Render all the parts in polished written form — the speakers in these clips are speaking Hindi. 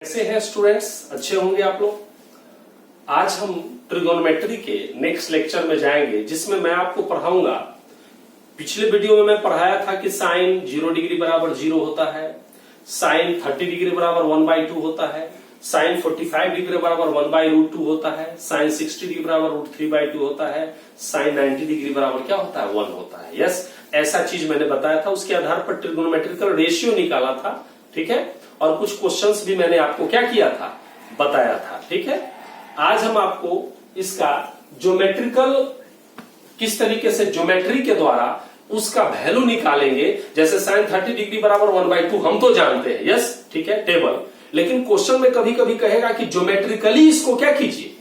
कैसे हैं स्टूडेंट्स? अच्छे होंगे आप लोग। आज हम ट्रिगोनोमेट्री के नेक्स्ट लेक्चर में जाएंगे, जिसमें मैं आपको पढ़ाऊंगा। पिछले वीडियो में मैं पढ़ाया था कि साइन 0 डिग्री बराबर 0 होता है, साइन 30 डिग्री बराबर 1/2 होता है, साइन 45 डिग्री बराबर 1/√2 होता है, साइन 60 डिग्री बराबर √3/2 होता है, साइन 90 डिग्री बराबर क्या होता है? 1 होता है। यस, ऐसा चीज मैंने बताया था। उसके आधार पर ट्रिगोनोमेट्रिकल रेशियो निकाला था, ठीक है। और कुछ क्वेश्चंस भी मैंने आपको क्या किया था, बताया था, ठीक है। आज हम आपको इसका ज्योमेट्रिकल, किस तरीके से ज्योमेट्री के द्वारा उसका वैल्यू निकालेंगे। जैसे साइन 30 डिग्री बराबर 1/2 हम तो जानते हैं, यस, ठीक है, टेबल। लेकिन क्वेश्चन में कभी कभी कहेगा कि ज्योमेट्रिकली इसको क्या कीजिए,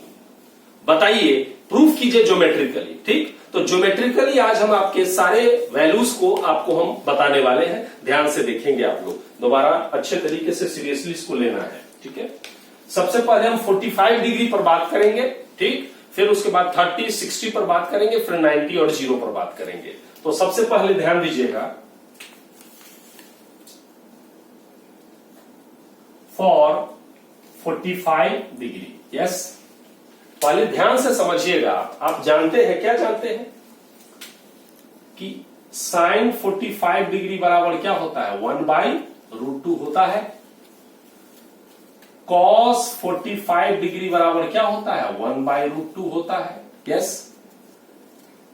बताइए, प्रूफ कीजिए ज्योमेट्रिकली, ठीक। तो ज्योमेट्रिकली आज हम आपके सारे वैल्यूज को आपको हम बताने वाले हैं। ध्यान से देखेंगे आप लोग, दोबारा अच्छे तरीके से सीरियसली इसको लेना है, ठीक है। सबसे पहले हम 45 डिग्री पर बात करेंगे, ठीक। फिर उसके बाद 30, 60 पर बात करेंगे, फिर 90 और 0 पर बात करेंगे। तो सबसे पहले ध्यान दीजिएगा, फॉर 45 डिग्री, यस। पहले ध्यान से समझिएगा। आप जानते हैं, क्या जानते हैं कि साइन 45 डिग्री बराबर क्या होता है? 1/√2 होता है। कॉस 45 डिग्री बराबर क्या होता है? 1/√2 होता है, यस।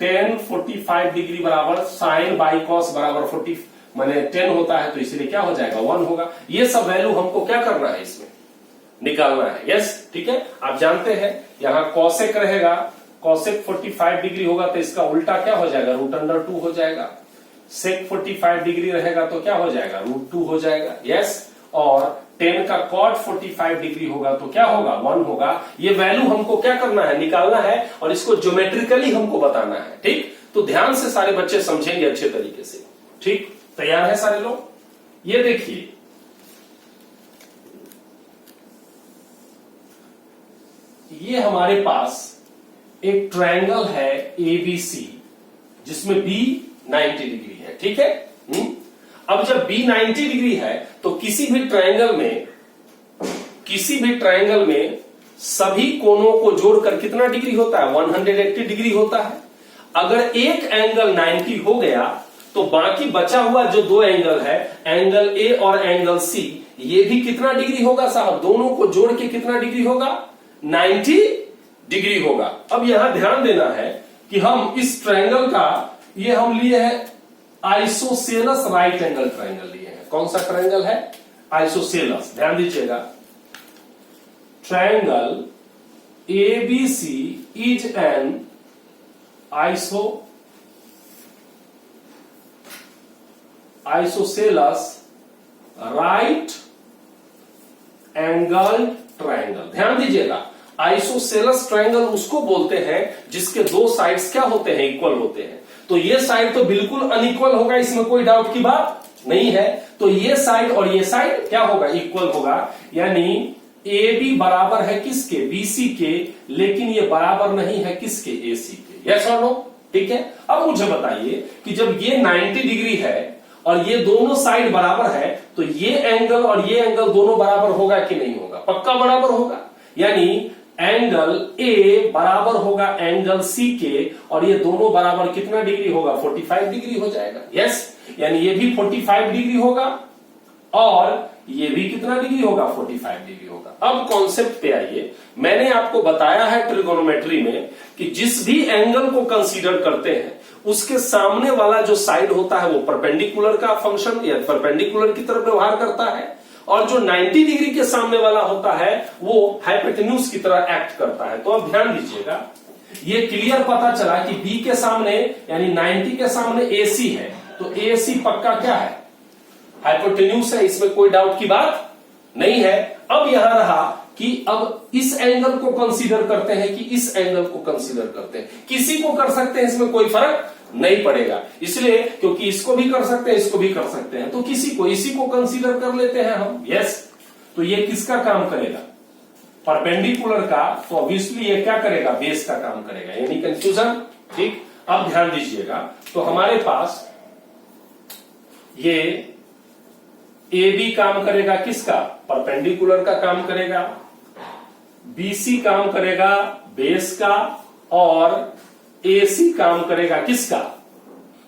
टेन 45 डिग्री बराबर साइन बाई कॉस बराबर 40 माने 10 होता है, तो इसलिए क्या हो जाएगा? 1 होगा। ये सब वैल्यू हमको क्या करना है, इसमें निकालना है, यस, ठीक है। आप जानते हैं यहां कॉसेक रहेगा, कॉसेक 45 डिग्री होगा तो इसका उल्टा क्या हो जाएगा? √2 हो जाएगा। सेक 45 डिग्री रहेगा तो क्या हो जाएगा? √2 हो जाएगा, यस। और 10 का कॉट 45 डिग्री होगा तो क्या होगा? 1 होगा। ये वैल्यू हमको क्या करना है? निकालना है, और इसको ज्योमेट्रिकली हमको बताना है, ठीक। तो ध्यान से सारे बच्चे समझेंगे अच्छे तरीके से, ठीक। तैयार है सारे लोग? ये देखिए, ये हमारे पास एक ट्रायंगल है ABC, जिसमें B 90 डिग्री है, ठीक है। अब जब B 90 डिग्री है तो किसी भी ट्रायंगल में सभी कोनों को जोड़कर कितना डिग्री होता है? 180 डिग्री होता है। अगर एक एंगल 90 हो गया तो बाकी बचा हुआ जो दो एंगल है, एंगल A और एंगल C, ये भी कितना डिग्री होगा साहब? दोनों को जोड़ के कितना डिग्री होगा? 90 डिग्री होगा। अब यहां ध्यान देना है कि हम इस ट्रायंगल का, ये हम लिए हैं आइसोसेलस राइट एंगल ट्रायंगल लिए हैं। कौन सा ट्रायंगल है? आइसोसेलस। ध्यान दीजिएगा, triangle ABC is N isosceles right angle triangle. ध्यान दीजिएगा, आइसोसेलस ट्रायंगल उसको बोलते हैं जिसके दो साइड्स क्या होते हैं? इक्वल होते हैं। तो ये साइड तो बिल्कुल अनइक्वल होगा, इसमें कोई डाउट की बात नहीं है। तो ये साइड और ये साइड क्या होगा? इक्वल होगा। यानी AB बराबर है किसके? BC के, लेकिन ये बराबर नहीं है किसके? AC के। यस और नो? ठीक है। अब मुझे बताइए कि जब ये 90 डिग्री है और ये दोनों साइड बराबर है, तो ये एंगल और ये एंगल दोनों बराबर होगा कि नहीं होगा? पक्का बराबर होगा। यानी एंगल A बराबर होगा एंगल C के, और ये दोनों बराबर कितना डिग्री होगा? 45 डिग्री हो जाएगा, यस। यानी ये भी 45 डिग्री होगा और ये भी कितना डिग्री होगा? 45 डिग्री होगा। अब कॉन्सेप्ट पे आइए। मैंने आपको बताया है ट्रिगोनोमेट्री में कि जिस भी एंगल को कंसीडर करते हैं, उसके सामने वाला जो साइड होता है वो परपेंडिकुलर का फंक्शन या परपेंडिकुलर की तरफ व्यवहार करता है, और जो 90 डिग्री के सामने वाला होता है वो हाइपोटेन्यूज की तरह एक्ट करता है। तो अब ध्यान दीजिएगा, ये क्लियर पता चला कि B के सामने यानी 90 के सामने AC है, तो AC पक्का क्या है? हाइपोटेन्यूज है, इसमें कोई डाउट की बात नहीं है। अब यहां रहा कि अब इस एंगल को कंसीडर करते हैं कि इस एंगल को कंसीडर करते हैं। किसी को कर सकते हैं, इसमें कोई फर्क नहीं पड़ेगा, इसलिए क्योंकि इसको भी कर सकते हैं, इसको भी कर सकते हैं, तो इसी को कंसीडर कर लेते हैं हम, यस। तो ये किसका काम करेगा? परपेंडिकुलर का। तो ऑब्वियसली ये क्या करेगा? बेस का काम करेगा। यानी कंफ्यूजन, ठीक। अब ध्यान दीजिएगा, तो हमारे पास ये ए बी काम करेगा किसका, परपेंडिकुलर का काम करेगा, बीसी काम करेगा बेस का, और एसी काम करेगा किसका,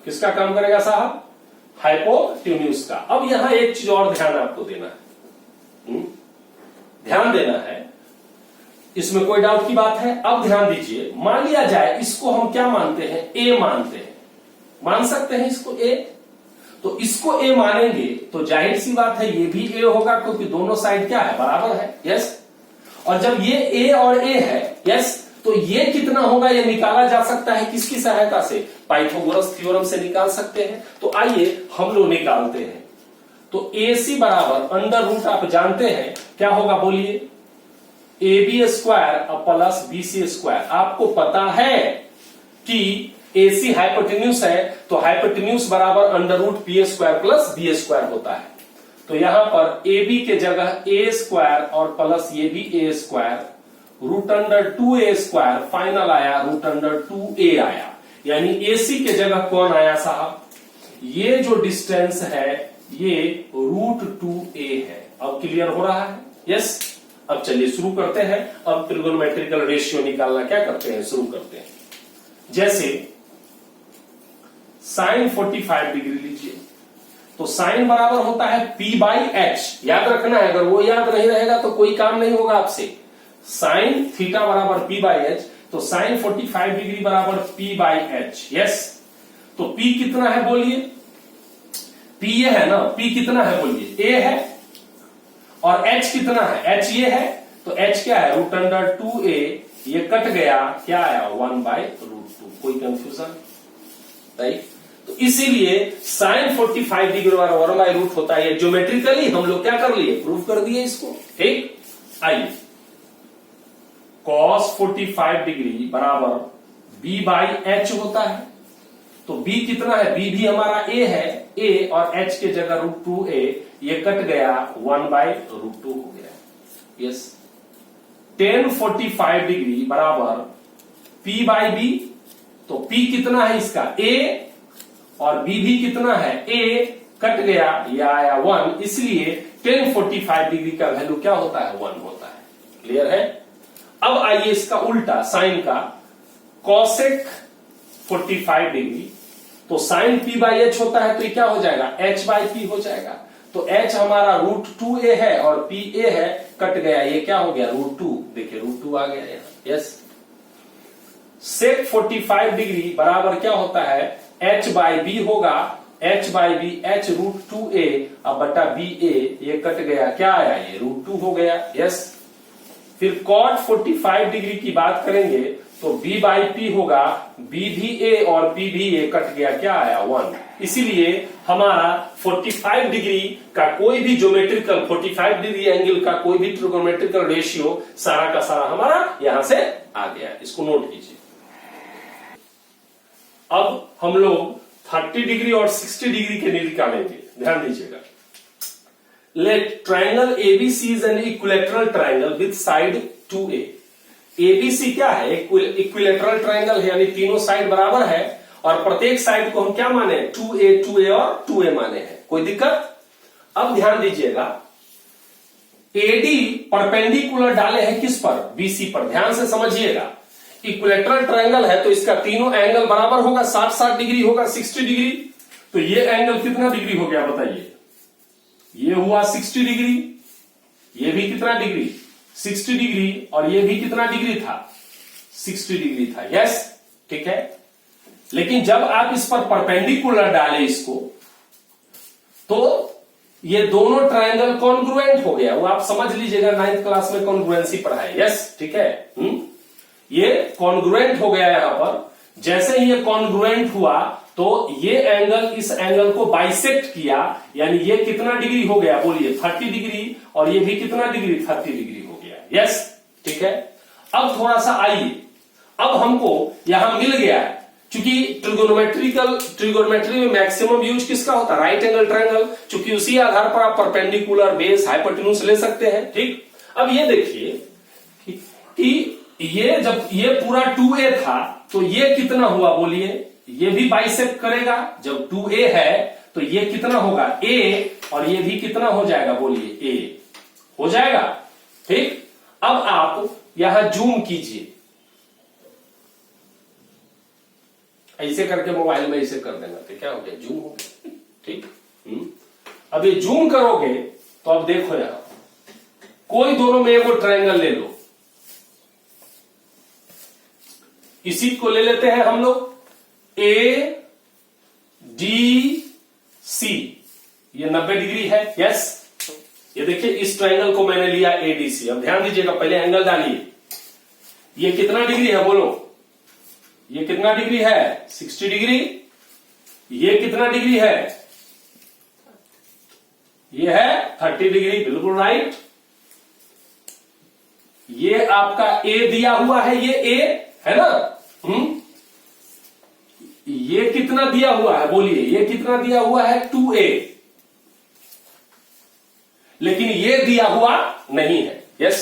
किसका काम करेगा साहब, हाइपोटेन्यूज का। अब यहां एक चीज और ध्यान आपको देना है, ध्यान देना है, इसमें कोई डाउट की बात है। अब ध्यान दीजिए, मान लिया जाए इसको हम क्या मानते हैं, ए मानते हैं, मान सकते हैं इसको ए, तो इसको ए मानेंगे तो जाहिर सी बात है ये भी ए होगा, क्योंकि दोनों साइड क्या है, बराबर है, यस। और जब ये ए और ए है, यस, तो ये कितना होगा ये निकाला जा सकता है किसकी सहायता से, पाइथागोरस थ्योरम से निकाल सकते हैं। तो आइए हम लोग निकालते हैं। तो AC बराबर अंडर रूट आप जानते हैं क्या होगा, बोलिए, AB square plus BC square. आपको पता है कि AC हाइपोटेन्यूज है, तो हाइपोटेन्यूज बराबर under root P square plus B square होता है। तो यहां पर AB के जगह A स्क्वायर और प्लस ये भी A square, root under 2A square, final आया रूट अंडर 2A आया। यानी AC के जगह कौन आया साहब, ये जो डिस्टेंस है ये रूट 2A है। अब क्लियर हो रहा है, यस। अब चलिए शुरू करते हैं। अब ट्रिगोनोमेट्रिकल रेशियो निकालना क्या करते हैं, शुरू करते हैं। जैसे साइन 45 डिग्री लीजिए, तो साइन बराबर होता है P/H, याद रखना है, अगर वो याद नहीं रहेगा तो कोई काम नहीं होगा आपसे। साइन थीटा बराबर P/H, तो साइन 45 डिग्री बराबर P/H, यस। तो P कितना है बोलिए, P ये है ना, P कितना है बोलिए, A है, और H कितना है, H ये है, तो H क्या है, रूट अंडर 2A, ये कट गया, क्या आया 1/√2। कोई कंफ्यूजन, राइट। तो इसीलिए साइन 45 डिग्री बराबर 1/√2 होता है। ये ज्योमेट्रिकली हम लोग क्या कर लिए, प्रूव कर दिए इसको, ठीक। आइए, cos 45 डिग्री बराबर B/H होता है। तो B कितना है, B भी हमारा A है, A और H के जगह रूट 2A, ये कट गया 1/√2 हो गया, यस। tan 45 डिग्री बराबर P/B, तो P कितना है इसका A, और B भी कितना है A, कट गया, ये आया 1, इसलिए tan 45 डिग्री का वैल्यू क्या होता है, 1 होता है। क्लियर है। अब आइए इसका उल्टा, साइन का, cosec 45 डिग्री, तो साइन P/H होता है, तो ये क्या हो जाएगा, H/P हो जाएगा। तो H हमारा रूट 2A है और PA है, कट गया, ये क्या हो गया, रूट 2। देखिए रूट 2 आ गया यहां, यस। sec 45 डिग्री बराबर क्या होता है, H/B होगा, H/B H रूट 2A अब बटा BA, ये कट गया, क्या आया, ये रूट 2 हो गया, यस। फिर cot 45 डिग्री की बात करेंगे तो B/P होगा, B भी A और P भी A, कट गया, क्या आया 1। इसीलिए हमारा 45 डिग्री का कोई भी ज्योमेट्रिकल 45 डिग्री एंगल का कोई भी ट्रिगोनोमेट्रिकल रेशियो सारा का सारा हमारा यहां से आ गया। इसको नोट कीजिए। अब हम लोग 30 डिग्री और 60 डिग्री के निकालेंगे, ध्यान दीजिएगा। Let triangle ABC is an equilateral triangle with side 2A। ABC क्या है, इक्विलैटरल ट्राइंगल है, यानी तीनों साइड बराबर है, और प्रत्येक साइड को हम क्या माने, 2A 2A और 2A माने हैं। कोई दिक्कत। अब ध्यान दीजिएगा, AD परपेंडिकुलर डाले हैं किस पर, BC पर। ध्यान से समझिएगा, इक्विलैटरल ट्राइंगल है तो इसका तीनों एंगल बराबर होगा, 60 डिग्री होगा, 60 डिग्री। तो ये एंगल कितना डिग्री हो गया बताइए, ये हुआ 60 डिग्री, ये भी कितना डिग्री, 60 डिग्री, और ये भी कितना डिग्री था, 60 डिग्री था, यस, ठीक है। लेकिन जब आप इस पर परपेंडिकुलर डाले इसको, तो ये दोनों ट्रायंगल कॉन्ग्रुएंट हो गया। वो आप समझ लीजिएगा, 9th क्लास में कॉन्ग्रुएंसी पढ़ाए, यस, ठीक है। ये कॉन्ग्रुएंट हो गया यहां पर। जैसे ही ये कॉन्ग्रुएंट हुआ तो ये एंगल इस एंगल को बाइसेक्ट किया, यानी ये कितना डिग्री हो गया बोलिए, 30 डिग्री, और ये भी कितना डिग्री, 30 डिग्री हो गया, यस, ठीक है। अब थोड़ा सा आइए, अब हमको यहां मिल गया है, क्योंकि ट्रिगोनोमेट्री में मैक्सिमम यूज किसका होता है, राइट एंगल ट्रायंगल, क्योंकि उसी आधार पर आप परपेंडिकुलर, बेस, हाइपोटेन्यूज ले सकते हैं, ठीक। अब ये देखिए कि ये जब ये पूरा 2A था तो ये कितना हुआ बोलिए, ये भी बाइसेक्ट करेगा। जब 2A है तो ये कितना होगा ए, और ये भी कितना हो जाएगा बोलिए ए हो जाएगा। ठीक, अब आप यहां जूम कीजिए, ऐसे करके मोबाइल में ऐसे कर देना, तो क्या हो गया जूम हो गया। ठीक, अब ये जूम करोगे तो अब देखो यहां कोई दोनों में एगो ट्रायंगल ले लो, इसी को ले लेते हैं हम लोग ए डी सी, ये 90 डिग्री है। यस, ये देखिए इस ट्रायंगल को मैंने लिया एडीसी। अब ध्यान दीजिएगा, पहले एंगल डालिए, ये कितना डिग्री है बोलो, ये कितना डिग्री है 60 डिग्री, ये कितना डिग्री है, ये है 30 डिग्री, बिल्कुल राइट। ये आपका ए दिया हुआ है, ये ए है ना। ये कितना दिया हुआ है बोलिए, ये कितना दिया हुआ है 2a, लेकिन ये दिया हुआ नहीं है। यस,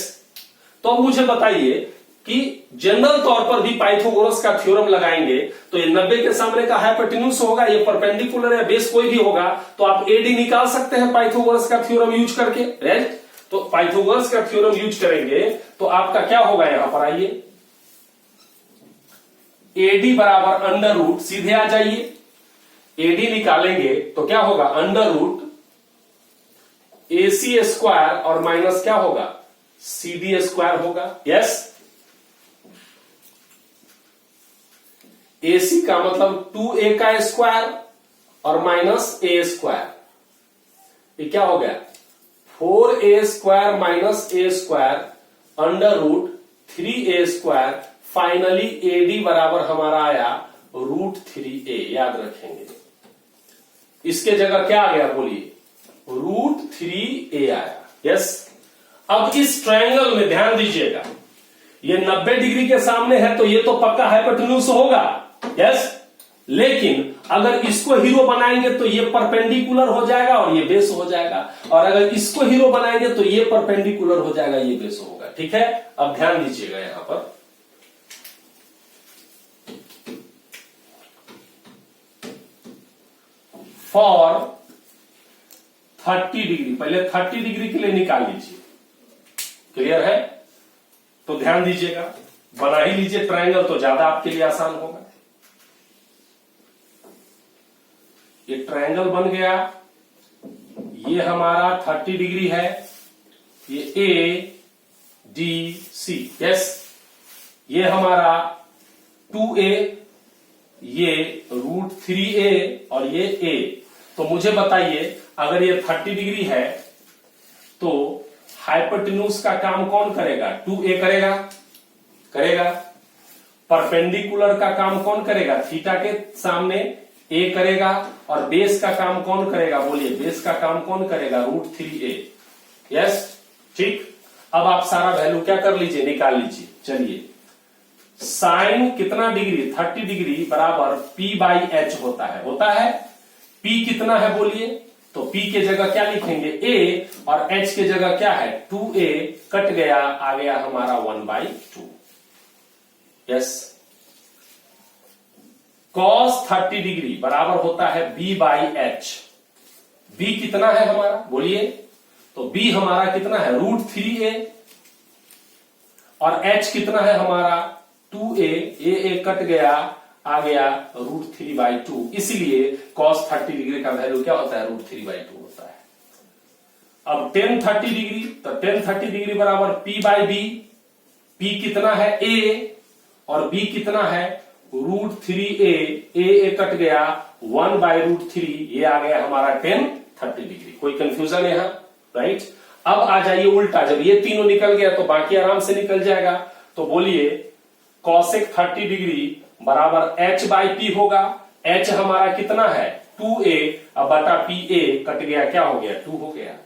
तो अब मुझे बताइए कि जनरल तौर पर भी पाइथागोरस का थ्योरम लगाएंगे तो ये 90 के सामने का हाइपोटेन्यूज होगा, ये परपेंडिकुलर या बेस कोई भी होगा, तो आप एडी निकाल सकते हैं पाइथागोरस का थ्योरम यूज करके। राइट, तो पाइथागोरस का थ्योरम यूज करेंगे तो आपका क्या होगा, यहां पर आइए, एडी बराबर अंडर रूट, सीधे आ जाइए, एडी निकालेंगे तो क्या होगा अंडर रूट एसी स्क्वायर और माइनस क्या होगा सीडी स्क्वायर होगा। यस, एसी का मतलब 2a का स्क्वायर और माइनस ए स्क्वायर, ये क्या हो गया 4a square minus A square under root 3a square. Finally AD बराबर हमारा आया रूट 3a, याद रखेंगे, इसके जगह क्या आ गया बोलिए रूट 3a आया। यस, अब इस ट्रायंगल में ध्यान दीजिएगा, ये 90 डिग्री के सामने है तो ये तो पक्का हाइपोटेन्यूज होगा। यस, लेकिन अगर इसको हीरो बनाएंगे तो ये परपेंडिकुलर हो जाएगा और ये बेस हो जाएगा, और अगर इसको हीरो बनाएंगे तो ये परपेंडिकुलर हो जाएगा, ये बेस होगा। ठीक है, अब ध्यान दीजिएगा यहां पर, फॉर 30 डिग्री, पहले 30 डिग्री के लिए निकाल लीजिए। क्लियर है, तो ध्यान दीजिएगा, बना ही लीजिए ट्रायंगल तो ज्यादा आपके लिए आसान होगा। ये ट्रायंगल बन गया, ये हमारा 30 डिग्री है, ये ए डी सी। यस, ये हमारा 2a, ये रूट 3a और ये a। तो मुझे बताइए अगर ये 30 डिग्री है तो हाइपोटेन्यूज का काम कौन करेगा 2a करेगा। परपेंडिकुलर का काम कौन करेगा थीटा के सामने a करेगा, और बेस का काम कौन करेगा बोलिए बेस का काम कौन करेगा रूट 3a। यस, ठीक, अब आप सारा वैल्यू क्या कर लीजिए निकाल लीजिए। चलिए, साइन कितना डिग्री 30 डिग्री बराबर p बाई एच होता है। p कितना है बोलिए, तो p के जगह क्या लिखेंगे a, और h के जगह क्या है 2a, कट गया, आ गया हमारा 1/2। यस, cos 30 डिग्री बराबर होता है b बाई एच। b कितना है हमारा बोलिए, तो b हमारा कितना है रूट 3a, और h कितना है हमारा 2a, a कट गया, आ गया रूट 3/2। इसलिए cos 30 डिग्री का वैल्यू क्या होता है रूट 3/2 होता है। अब tan 30 डिग्री, तो tan 30 डिग्री बराबर p बाई बी, p कितना है a और b कितना है रूट 3a, a कट गया 1/√3, ये आ गया हमारा tan 30 डिग्री। कोई कंफ्यूजन है यहां, राइट। अब आ जाइए उल्टा, जब ये तीनों निकल गया तो बाकी आराम से निकल जाएगा। तो बोलिए cosec 30 डिग्री बराबर h बाई पी होगा। h हमारा कितना है 2a, अब बटा पी ए कट गया, क्या हो गया 2 हो गया।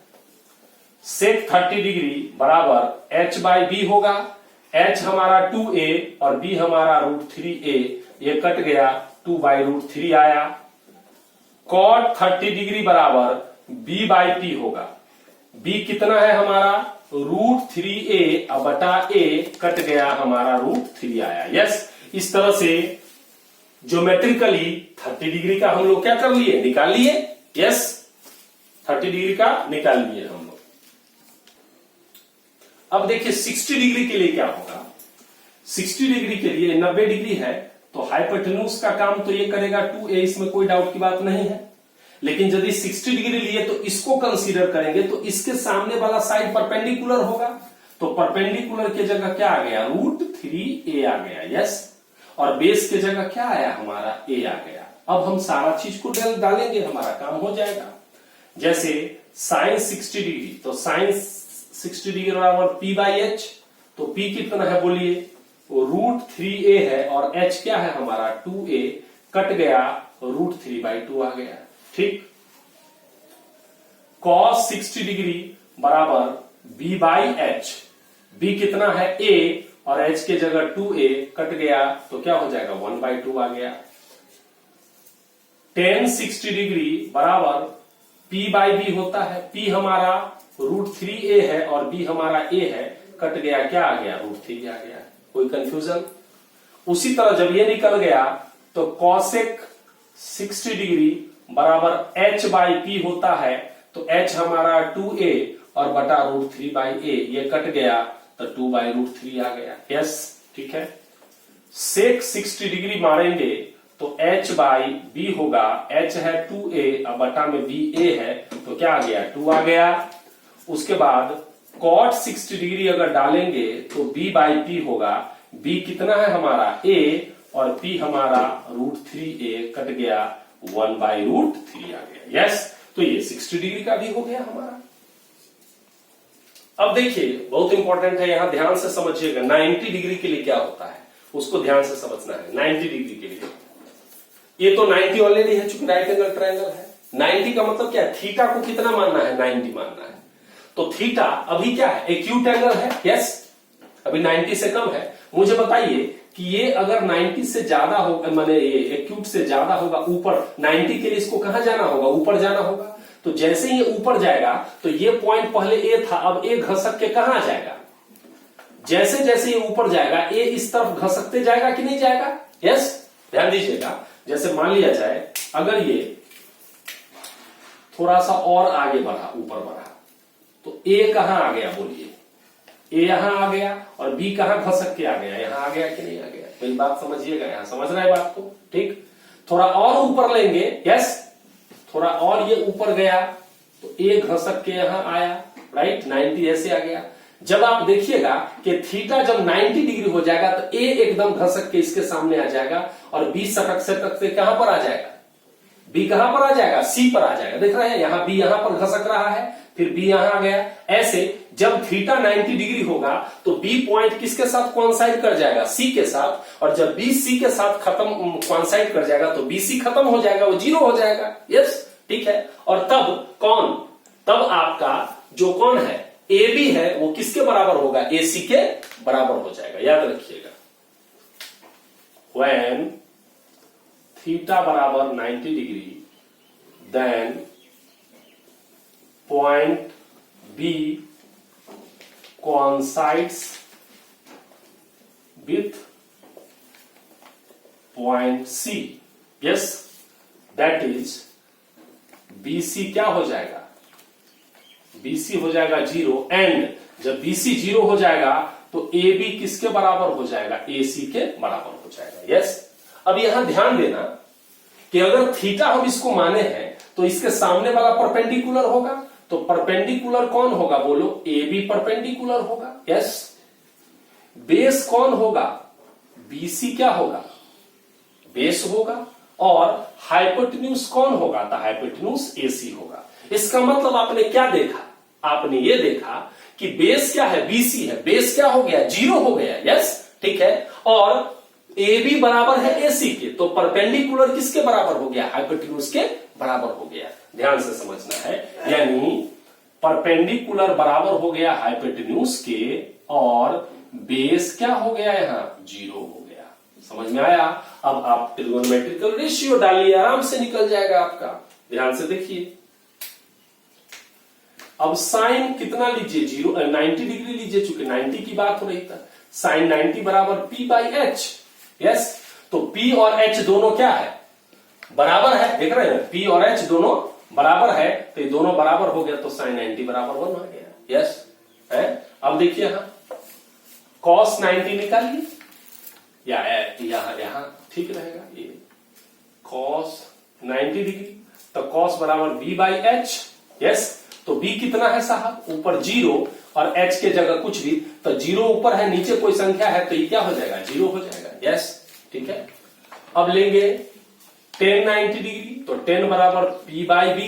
sec 30 डिग्री बराबर h बाई बी होगा। h हमारा 2a और b हमारा रूट 3a, ये कट गया 2/√3 आया। cot 30 डिग्री बराबर b बाई पी होगा। b कितना है हमारा रूट 3a, अब बटा a कट गया हमारा रूट 3 आया। यस, इस तरह से ज्योमेट्रिकली 30 डिग्री का हम लोग क्या कर लिए निकाल लिए। यस, 30 डिग्री का निकाल लिए हम लोग। अब देखिए 60 डिग्री के लिए क्या होगा। 60 डिग्री के लिए 90 डिग्री है तो हाइपोटेन्यूज का काम तो ये करेगा 2a, इसमें कोई डाउट की बात नहीं है। लेकिन यदि 60 डिग्री लिए तो इसको कंसीडर करेंगे तो इसके सामने वाला साइड परपेंडिकुलर होगा, तो परपेंडिकुलर की जगह क्या आ गया, √3a आ गया। यस, और बेस की जगह क्या आया हमारा, a आ गया। अब हम सारा चीज को डालेंगे, हमारा काम हो जाएगा। जैसे sin 60 डिग्री, तो sin 60 डिग्री बराबर p/h, तो p कितना है बोलिए, √3a है और h क्या है हमारा 2a, कट गया √3/2 आ गया। ठीक, cos 60 डिग्री बराबर b/h, b कितना है a और h के जगह 2a, कट गया तो क्या हो जाएगा 1/2 आ गया। tan 60 डिग्री बराबर p/b होता है, p हमारा √3a है और b हमारा a है, कट गया क्या आ गया, √3 आ गया। कोई कंफ्यूजन? उसी तरह जब ये निकल गया तो cosec 60 डिग्री बराबर h/p होता है, तो h हमारा 2a और बटा √3/a, ये कट गया तो 2/√3 आ गया। यस, ठीक है। sec 60 डिग्री मारेंगे तो h/b होगा, h है 2a और बटा में b a है, तो क्या आ गया 2 आ गया। उसके बाद cot 60 डिग्री अगर डालेंगे तो b/p होगा, b कितना है हमारा a और p हमारा √3a, कट गया 1/√3 आ गया। यस, तो ये 60 डिग्री का भी हो गया हमारा। अब देखिए बहुत इंपॉर्टेंट है, यहां ध्यान से समझिएगा। 90 डिग्री के लिए क्या होता है उसको ध्यान से समझना है। 90 डिग्री के लिए ये तो 90 ऑलरेडी है, चूंकि राइट एंगल ट्रायंगल है। 90 का मतलब क्या है, थीटा को कितना मानना है, 90 मानना है। तो थीटा अभी क्या है, एक्यूट एंगल है। यस, अभी 90 से कम है। मुझे बताइए कि ये अगर 90 से ज्यादा होगा, माने ये एक्यूट से ज्यादा होगा, ऊपर 90 के लिए इसको कहां जाना होगा, ऊपर जाना होगा। तो जैसे ही ये ऊपर जाएगा तो ये पॉइंट पहले ए था, अब ए घसक के कहां जाएगा, जैसे जैसे ये ऊपर जाएगा ए इस तरफ घसकते जाएगा कि नहीं जाएगा। यस, ध्यान दीजिएगा। जैसे मान लिया जाए अगर ये थोड़ा सा और आगे बढ़ा, ऊपर बढ़ा, तो ए कहां आ गया बोलिए, ए यहां आ गया और बी कहां घसक के आ गया, यहां आ गया कि नहीं आ गया। मेरी बात समझिएगा, यहां समझ रहा है बात को। ठीक, थोड़ा और ऊपर लेंगे। यस, थोड़ा और ये ऊपर गया तो ए घसक के यहां आया, राइट, 90 ऐसे आ गया। जब आप देखिएगा कि थीटा जब 90 डिग्री हो जाएगा तो ए एकदम घसक के इसके सामने आ जाएगा और बी सटक से कहां पर आ जाएगा, बी कहां पर आ जाएगा, सी पर आ जाएगा। देख रहे हैं यहां बी यहां पर घसक रहा है, फिर बी यहां आ गया। ऐसे जब थीटा 90 डिग्री होगा तो बी पॉइंट किसके साथ कोइंसाइड कर जाएगा, सी के साथ, और जब बी सी के साथ खत्म कोइंसाइड कर जाएगा तो बी सी खत्म हो जाएगा, वो 0 हो जाएगा। यस, ठीक है। और तब कौन, तब आपका जो कौन है ए बी है वो किसके बराबर होगा, ए सी के बराबर हो जाएगा। याद रखिएगा, when थीटा बराबर 90 degree then point B coincides with point C. Yes, that is BC क्या हो जाएगा, BC हो जाएगा 0, एंड जब BC 0 हो जाएगा तो AB किसके बराबर हो जाएगा, AC के बराबर हो जाएगा। यस, अब यहां ध्यान देना कि अगर थीटा हम इसको माने हैं तो इसके सामने वाला परपेंडिकुलर होगा, तो परपेंडिकुलर कौन होगा बोलो, AB परपेंडिकुलर होगा। यस, बेस कौन होगा, BC क्या होगा, बेस होगा, और हाइपोटेन्यूज कौन होगा, तो हाइपोटेन्यूज AC होगा। इसका मतलब आपने क्या देखा, आपने ये देखा कि बेस क्या है, BC है, बेस क्या हो गया, 0 हो गया। यस, ठीक है, और AB बराबर है AC के, तो परपेंडिकुलर किसके बराबर हो गया, हाइपोटेन्यूज के बराबर हो गया। ध्यान से समझना है, यानी परपेंडिकुलर बराबर हो गया हाइपोटेन्यूज के और बेस क्या हो गया, यहां 0 हो गया। समझ में आया। अब आप ट्रिगोनोमेट्रिकल रेशियो डालिए, आराम से निकल जाएगा आपका। ध्यान से देखिए, अब साइन कितना लीजिए, 90 डिग्री लीजिए, चूंकि 90 की बात हो रही था। साइन 90 बराबर p/h। यस, तो p और h दोनों क्या है, बराबर है। देख रहे हैं, p और h दोनों बराबर है तो ये दोनों बराबर हो गया तो sin 90 बराबर 1 आ गया। यस है। अब देखिए यहां cos 90 निकालिए या यहां ठीक रहेगा ये cos 90 डिग्री तो cos बराबर b बाई एच। यस तो b कितना है साहब ऊपर 0 और h के जगह कुछ भी तो 0 ऊपर है नीचे कोई संख्या है तो ये क्या हो जाएगा 0 हो जाएगा। यस ठीक है। अब लेंगे tan 90 डिग्री तो tan बराबर p बाई बी।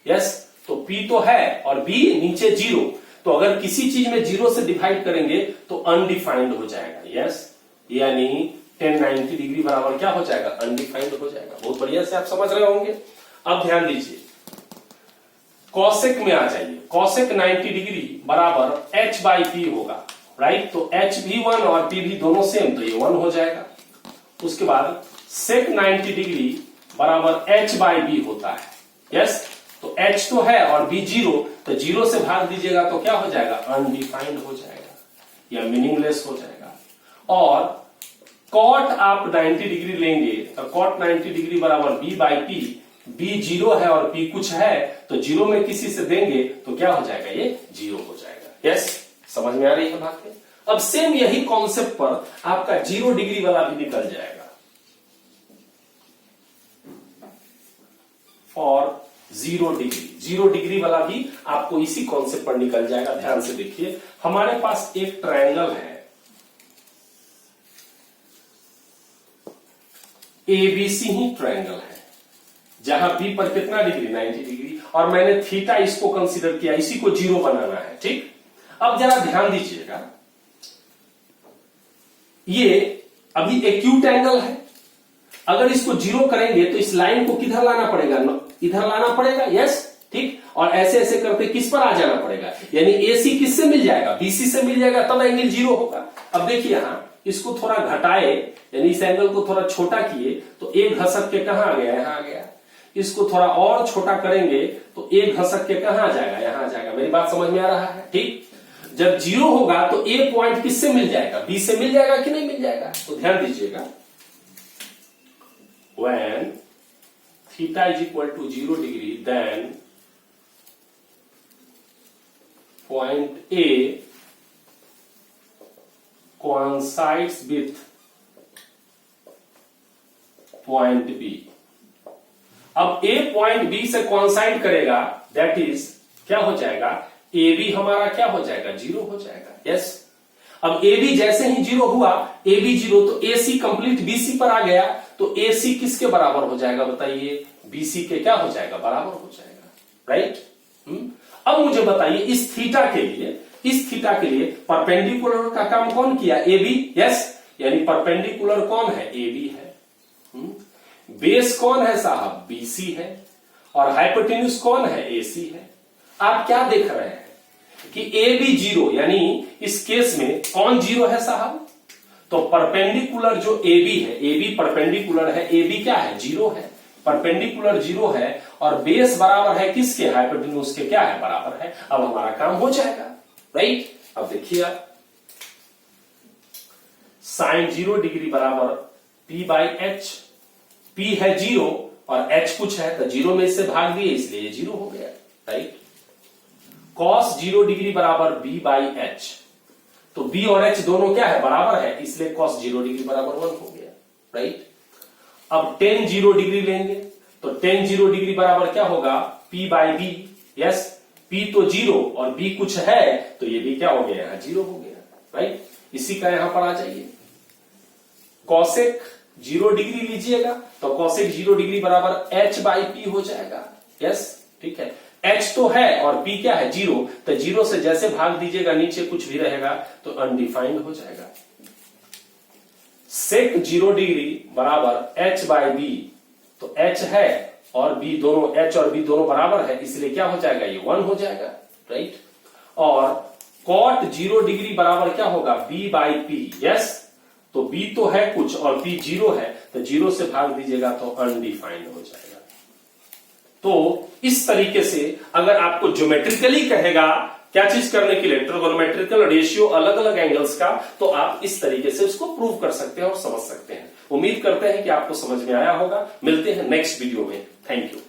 यस तो p तो है और b नीचे 0 तो अगर किसी चीज में 0 से डिवाइड करेंगे तो अनडिफाइंड हो जाएगा। यस यानी tan 90 डिग्री बराबर क्या हो जाएगा अनडिफाइंड हो जाएगा। बहुत बढ़िया से आप समझ रहे होंगे। अब ध्यान दीजिए कॉसेक में आ जाइए। कॉसेक 90 डिग्री बराबर h बाई पी होगा राइट। तो h भी 1 और p भी दोनों सेम तो ये 1 हो जाएगा। उसके बाद सेक 90 डिग्री बराबर h बाई बी होता है। यस तो h तो है और b 0 तो 0 से भाग दीजिएगा तो क्या हो जाएगा अनडिफाइंड हो जाएगा या मीनिंगलेस हो जाएगा। और कॉट आप 90 डिग्री लेंगे तो कॉट 90 डिग्री बराबर b बाई पी। b 0 है और p कुछ है तो 0 में किसी से देंगे तो क्या हो जाएगा ये 0 हो जाएगा। यस समझ में आ रही है बात में। अब सेम यही कॉन्सेप्ट पर आपका 0 डिग्री वाला भी निकल जाएगा। फॉर 0 डिग्री वाला भी आपको इसी कॉन्सेप्ट पर निकल जाएगा। ध्यान से देखिए हमारे पास एक ट्रायंगल है एबीसी ही ट्रायंगल है जहां बी पर कितना डिग्री 90 डिग्री और मैंने थीटा इसको कंसीडर किया इसी को 0 बनाना है। ठीक अब जरा ध्यान दीजिएगा ये अभी एक्यूट एंगल है। अगर इसको 0 करेंगे तो इस लाइन को किधर लाना पड़ेगा इधर लाना पड़ेगा। यस ठीक और ऐसे ऐसे करते किस पर आ जाना पड़ेगा यानी एसी किससे मिल जाएगा बीसी से मिल जाएगा तब एंगल 0 होगा। अब देखिए यहां इसको थोड़ा घटाए यानी इस एंगल को थोड़ा छोटा किए तो एक घसक के कहां आ गया यहां आ गया। इसको थोड़ा और छोटा करेंगे तो एक घसक के कहां आ जाएगा यहां आ जाएगा। मेरी बात समझ में आ रहा है। ठीक जब 0 होगा तो ए पॉइंट किससे मिल जाएगा बी से मिल जाएगा कि नहीं मिल जाएगा। तो ध्यान दीजिएगा when theta is equal to 0 degree then point A coincides with point B। अब A पॉइंट B से coincide करेगा दैट इज क्या हो जाएगा AB हमारा क्या हो जाएगा 0 हो जाएगा। यस अब AB जैसे ही 0 हुआ AB 0 तो AC कंप्लीट BC पर आ गया तो AC किसके बराबर हो जाएगा बताइए BC के क्या हो जाएगा बराबर हो जाएगा राइट। अब मुझे बताइए इस थीटा के लिए परपेंडिकुलर का काम कौन किया AB। यस यानी परपेंडिकुलर कौन है AB है। बेस कौन है साहब BC है और हाइपोटेन्यूज कौन है AC है। आप क्या देख रहे हैं कि AB 0 यानी इस केस में कौन 0 है साहब तो परपेंडिकुलर जो AB है AB परपेंडिकुलर है AB क्या है 0 है परपेंडिकुलर 0 है और बेस बराबर है किसके हाइपोटेन्यूज के क्या है बराबर है। अब हमारा काम हो जाएगा राइट। अब देखिए आप साइन 0 डिग्री बराबर P बाई एच। P है 0 और H कुछ है तो 0 में इससे भाग दिए इसलिए 0 हो गया राइट। cos 0 डिग्री बराबर B बाई एच तो B और H दोनों क्या है बराबर है इसलिए cos 0 डिग्री बराबर 1 हो गया राइट। अब tan 0 डिग्री लेंगे तो tan 0 डिग्री बराबर क्या होगा P by B. Yes P तो 0 और B कुछ है तो ये भी क्या हो गया यहां 0 हो गया राइट। इसी का यहां पर आ जाइए cosec 0 डिग्री लीजिएगा तो cosec 0 डिग्री बराबर H बाई P हो जाएगा। यस ठीक है H तो है और P क्या है 0 तो 0 से जैसे भाग दीजिएगा नीचे कुछ भी रहेगा तो अनडिफाइंड हो जाएगा। sec 0 डिग्री बराबर H बाई B तो H है और B दोनों H और B दोनों बराबर है इसलिए क्या हो जाएगा ये 1 हो जाएगा राइट। और cot 0 डिग्री बराबर क्या होगा B बाई P। यस तो B तो है कुछ और P 0 है तो 0 से भाग दीजिएगा तो अनडिफाइंड हो जाएगा। तो इस तरीके से अगर आपको ज्योमेट्रिकली कहेगा क्या चीज करने के लिए ट्रिगोनोमेट्रिकल रेशियो अलग अलग एंगल्स का तो आप इस तरीके से उसको प्रूव कर सकते हैं और समझ सकते हैं। उम्मीद करते हैं कि आपको समझ में आया होगा। मिलते हैं नेक्स्ट वीडियो में। Thank you.